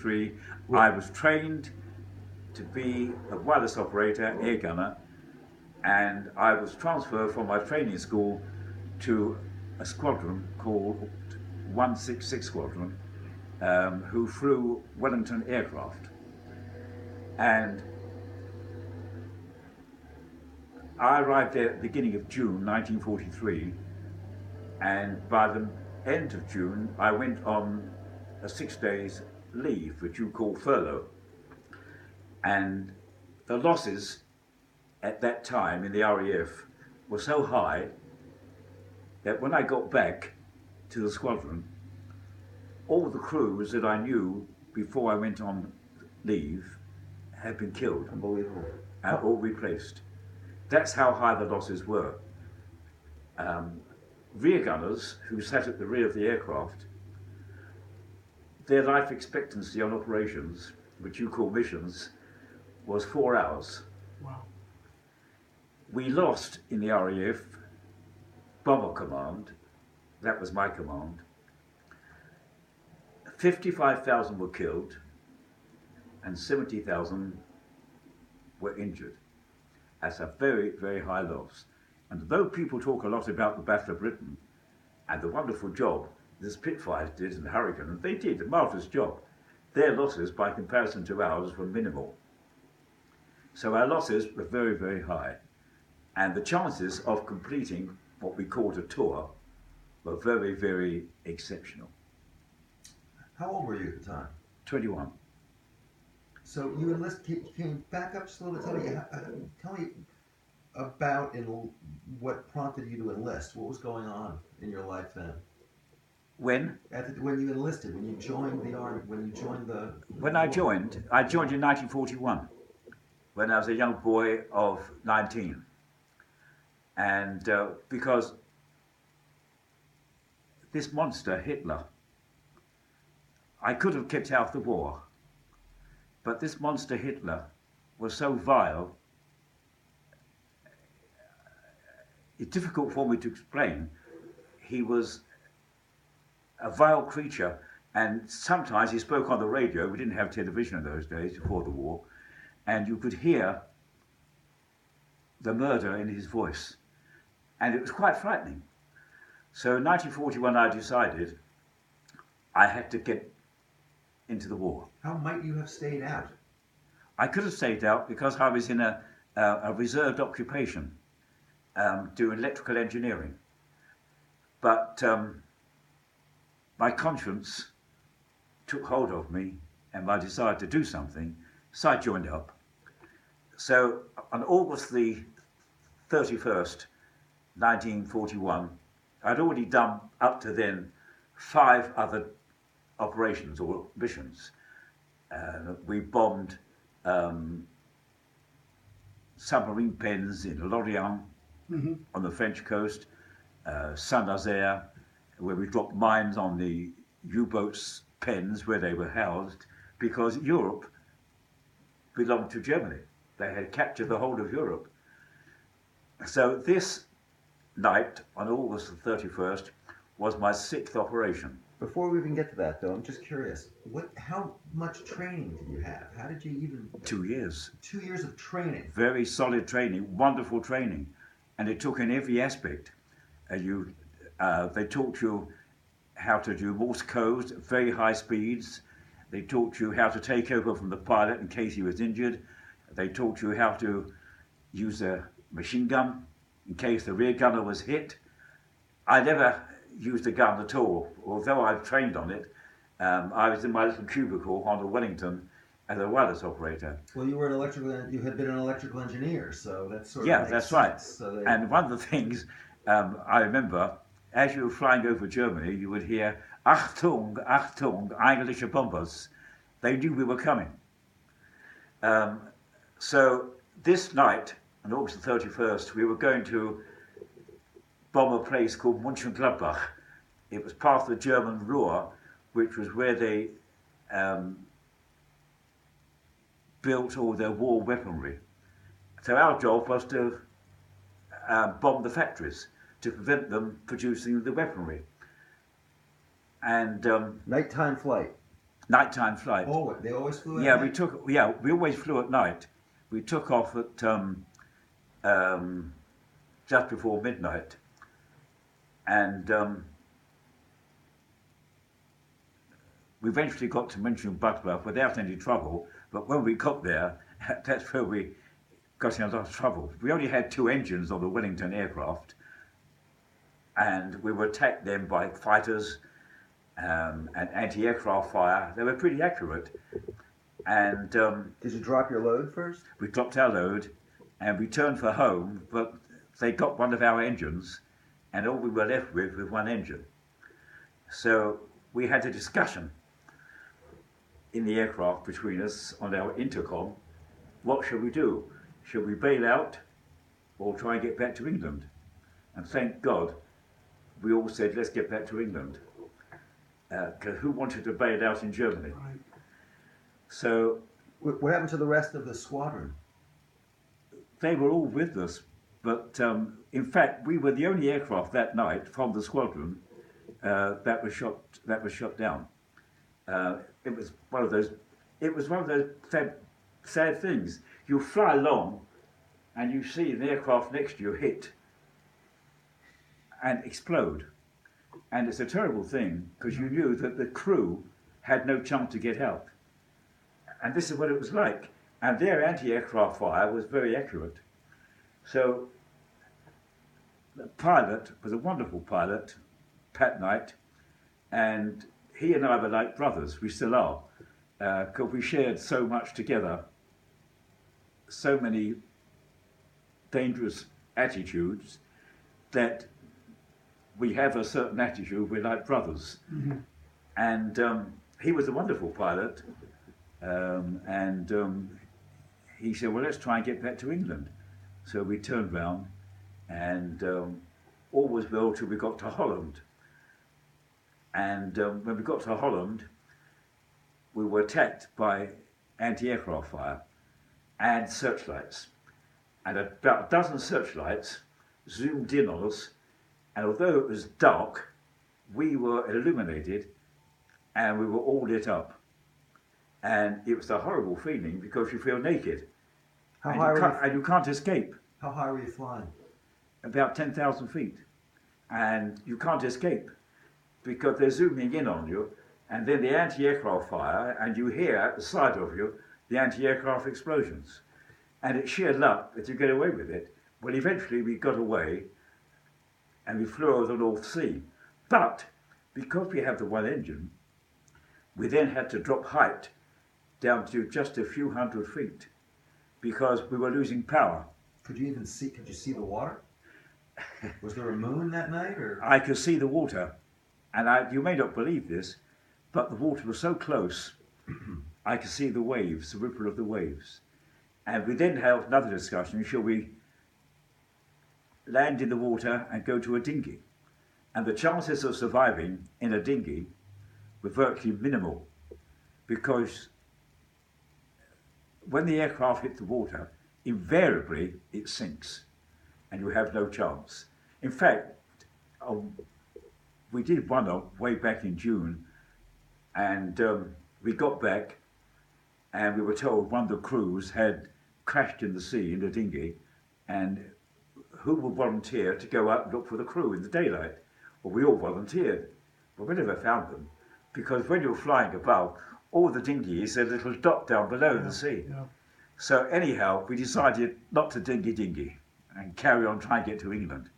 1943, I was trained to be a wireless operator, air gunner, and I was transferred from my training school to a squadron called 166 Squadron, who flew Wellington aircraft. And I arrived there at the beginning of June 1943, and by the end of June, I went on a 6 days leave, which you call furlough. And the losses at that time in the RAF were so high that when I got back to the squadron, all the crews that I knew before I went on leave had been killed. Unbelievable. And all replaced. That's how high the losses were. Rear gunners who sat at the rear of the aircraft, their life expectancy on operations, which you call missions, was 4 hours. Wow. We lost in the RAF Bomber Command, that was my command. 55,000 were killed and 70,000 were injured. That's a very, very high loss. And though people talk a lot about the Battle of Britain and the wonderful job the Spitfires did and the Hurricane, and they did a marvellous job, their losses by comparison to ours were minimal. So our losses were very, very high. And the chances of completing what we called a tour were very, very exceptional. How old were you at the time? 21. So you enlisted. Can you back up just a little bit? Tell me about what prompted you to enlist. What was going on in your life then? When? When you enlisted, when you joined the army, when you joined the. When I joined in 1941, when I was a young boy of 19. And because this monster, Hitler, I could have kept out the war, but this monster, Hitler, was so vile, it's difficult for me to explain. He was a vile creature, and sometimes he spoke on the radio. We didn't have television in those days before the war, and you could hear the murder in his voice, and it was quite frightening. So in 1941 I decided I had to get into the war. How might you have stayed out? I could have stayed out because I was in a reserved occupation, doing electrical engineering. But my conscience took hold of me and I decided to do something, so I joined up. So on August the 31st, 1941, I'd already done up to then 5 other operations or missions. We bombed submarine pens in Lorient on the French coast, Saint-Nazaire, where we dropped mines on the U-boats' pens where they were housed, because Europe belonged to Germany. They had captured the whole of Europe. So this night on August the 31st was my 6th operation. Before we even get to that, though, I'm just curious. How much training did you have? How did you even? 2 years. 2 years of training. Very solid training, wonderful training, and it took in every aspect. They taught you how to do Morse codes at very high speeds. They taught you how to take over from the pilot in case he was injured. They taught you how to use a machine gun in case the rear gunner was hit. I never used a gun at all, although I've trained on it. I was in my little cubicle on the Wellington as a wireless operator. Well, you had been an electrical engineer, so that's sort of Yeah, makes that's sense. right. So And one of the things I remember, as you were flying over Germany, you would hear Achtung, Achtung, Englische Bombers. They knew we were coming. So this night, on August the 31st, we were going to bomb a place called Mönchengladbach. It was part of the German Ruhr, which was where they built all their war weaponry. So our job was to bomb the factories to prevent them producing the weaponry. And nighttime flight. nighttime flight. Oh, they always flew at Yeah, night? we always flew at night. We took off at um, just before midnight, and we eventually got to Mönchengladbach without any trouble. But when we got there, that's where we got in a lot of trouble. We only had 2 engines on the Wellington aircraft, and we were attacked then by fighters and anti-aircraft fire. They were pretty accurate, and Did you drop your load first? we dropped our load and we turned for home, but they got one of our engines, and all we were left with was 1 engine. So we had a discussion in the aircraft between us on our intercom. What should we do? Should we bail out or try and get back to England? And thank God we all said, let's get back to England. Because who wanted to bail out in Germany? Right. So What happened to the rest of the squadron? they were all with us, but in fact we were the only aircraft that night from the squadron that was shot down. It was one of those sad things. You fly along and you see an aircraft next to you hit and explode, and it's a terrible thing because you knew that the crew had no chance to get out, and this is what it was like. And their anti-aircraft fire was very accurate. So the pilot was a wonderful pilot, Pat Knight, and he and I were like brothers. We still are, because we shared so much together, so many dangerous attitudes that we have a certain attitude. We're like brothers. Mm-hmm. And he was a wonderful pilot, and he said, well, let's try and get back to England. So we turned round, and all was well till we got to Holland. And when we got to Holland, we were attacked by anti-aircraft fire and searchlights. And about a dozen searchlights zoomed in on us, and although it was dark, we were illuminated and we were all lit up. And it was a horrible feeling because you feel naked. How and, high and you can't escape. How high were you flying? About 10,000 feet. And you can't escape because they're zooming in on you, and then the anti-aircraft fire, and you hear at the side of you the anti-aircraft explosions. And it's sheer luck that you get away with it. Well, eventually we got away and we flew over the North Sea. But because we have the 1 engine, we then had to drop height down to just a few hundred feet because we were losing power. Could you see the water? Was there a moon that night, or? I could see the water, and you may not believe this, but the water was so close, I could see the waves, the ripple of the waves. And we then held another discussion, shall we land in the water and go to a dinghy? And the chances of surviving in a dinghy were virtually minimal, because when the aircraft hits the water, invariably it sinks and you have no chance. In fact, we did one way back in June, and we got back and we were told one of the crews had crashed in the sea in a dinghy, and who would volunteer to go out and look for the crew in the daylight? Well, we all volunteered, but we never found them, because when you're flying above, all the dinghies are a little dot down below the sea. Yeah. So anyhow, we decided not to dinghy and carry on trying to get to England.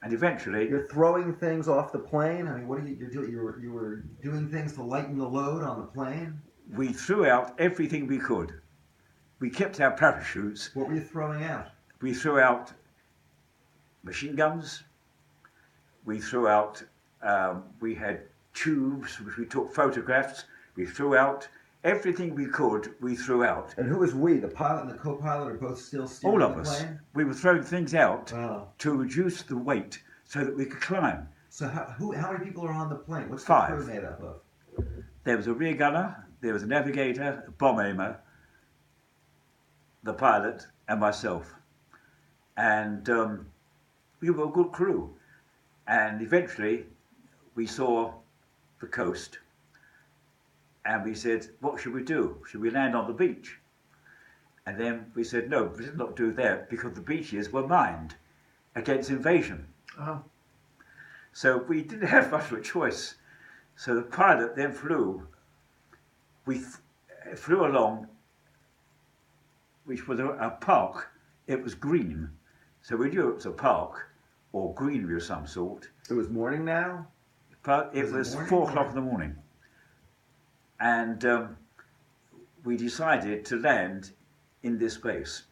And eventually, You're throwing things off the plane. I mean, what are you doing? You were doing things to lighten the load on the plane. we threw out everything we could. We kept our parachutes. What were you throwing out? We threw out machine guns. We threw out, we had tubes, which we took photographs. We threw out everything we could, we threw out. And who was we? The pilot and the co-pilot are both still steering All of the us. plane? We were throwing things out Wow. to reduce the weight so that we could climb. So how many people are on the plane? What's the 5. crew made up of? There was a rear gunner, there was a navigator, a bomb aimer, the pilot, and myself. And we were a good crew. And eventually we saw the coast, And we said, what should we do? Should we land on the beach? And then we said, no, we did not do that because the beaches were mined against invasion. Oh, So we didn't have much of a choice. So the pilot then flew. We flew along, which was a park. It was green. So we knew it was a park or greenery of some sort. It was morning now? But it Was it was morning 4 or- o'clock in the morning. And we decided to land in this space.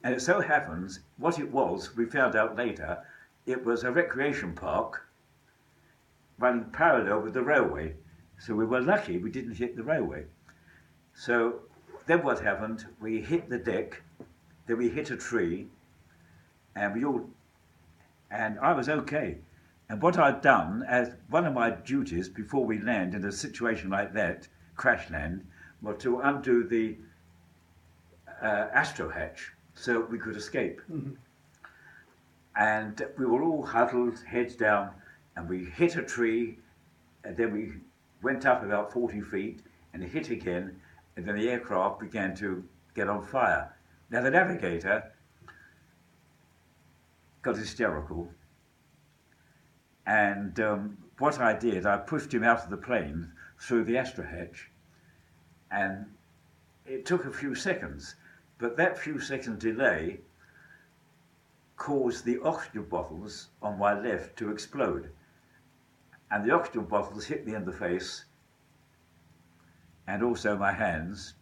And it so happens, what it was, we found out later, it was a recreation park running parallel with the railway. So we were lucky we didn't hit the railway. So then what happened, we hit the deck, then we hit a tree, and I was okay. And what I'd done as one of my duties before we land in a situation like that, crash land, was to undo the astro hatch so we could escape. And we were all huddled, heads down, and we hit a tree, and then we went up about 40 feet and hit again, and then the aircraft began to get on fire. Now the navigator got hysterical, and what I did, I pushed him out of the plane through the astro hatch, and it took a few seconds, but that few seconds delay caused the oxygen bottles on my left to explode. And the oxygen bottles hit me in the face and also my hands.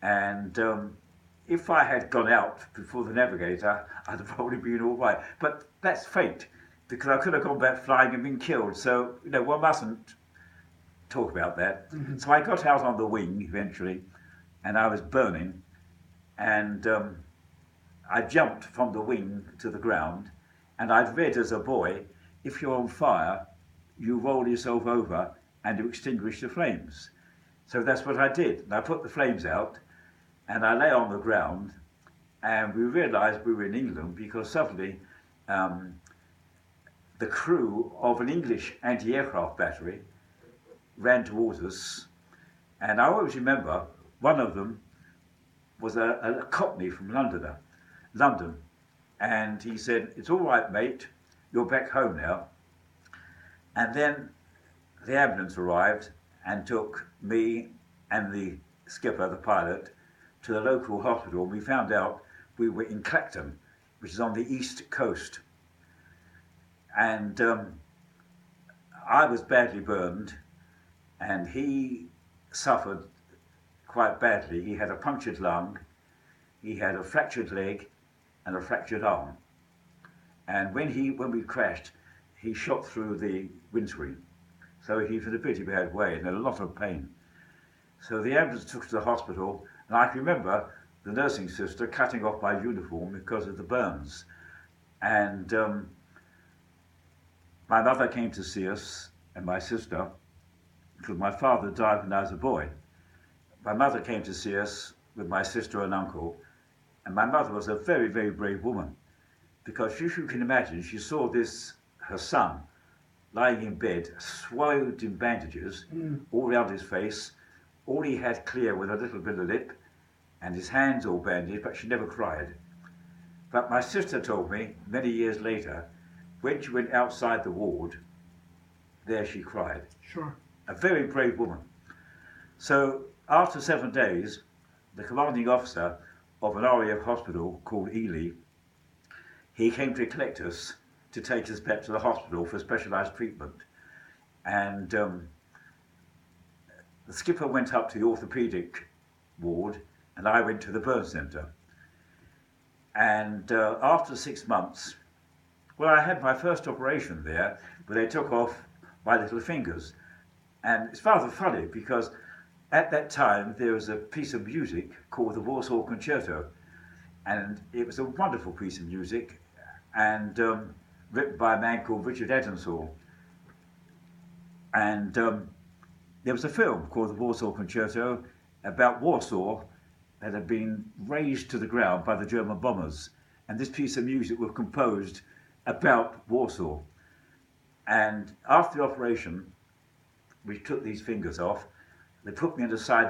And if I had gone out before the navigator, I'd have probably been all right. But that's fate, because I could have gone back flying and been killed. So, one mustn't talk about that. So I got out on the wing eventually, and I was burning. And I jumped from the wing to the ground, and I'd read as a boy, if you're on fire, you roll yourself over and you extinguish the flames. So that's what I did. And I put the flames out, and I lay on the ground, and we realised we were in England because suddenly the crew of an English anti-aircraft battery ran towards us, and I always remember one of them was a Cockney from London, and he said, "It's all right, mate, you're back home now." And then the ambulance arrived and took me and the skipper, the pilot, to the local hospital. We found out we were in Clacton, which is on the east coast. And I was badly burned, and he suffered quite badly. He had a punctured lung, he had a fractured leg, and a fractured arm. And when we crashed, he shot through the windscreen. So he was in a pretty bad way and a lot of pain. So the ambulance took us to the hospital, and I can remember the nursing sister cutting off my uniform because of the burns. And my mother came to see us, and my sister, because my father died when I was a boy. My mother came to see us with my sister and uncle, and my mother was a very, very brave woman, because as you can imagine, she saw her son, lying in bed, swathed in bandages all around his face. All he had clear was a little bit of lip, and his hands all bandaged, but she never cried. But my sister told me, many years later, when she went outside the ward, there she cried. sure. A very brave woman. So after 7 days, the commanding officer of an RAF hospital called Ely, he came to collect us to take us back to the hospital for specialised treatment. And the skipper went up to the orthopaedic ward, and I went to the burn centre. And after 6 months, I had my first operation there, where they took off my little fingers. And it's rather funny because at that time there was a piece of music called the Warsaw Concerto, and it was a wonderful piece of music, and written by a man called Richard Adamsall. And there was a film called the Warsaw Concerto about Warsaw that had been razed to the ground by the German bombers, and this piece of music was composed about Warsaw. And after the operation, we took these fingers off, They put me on the side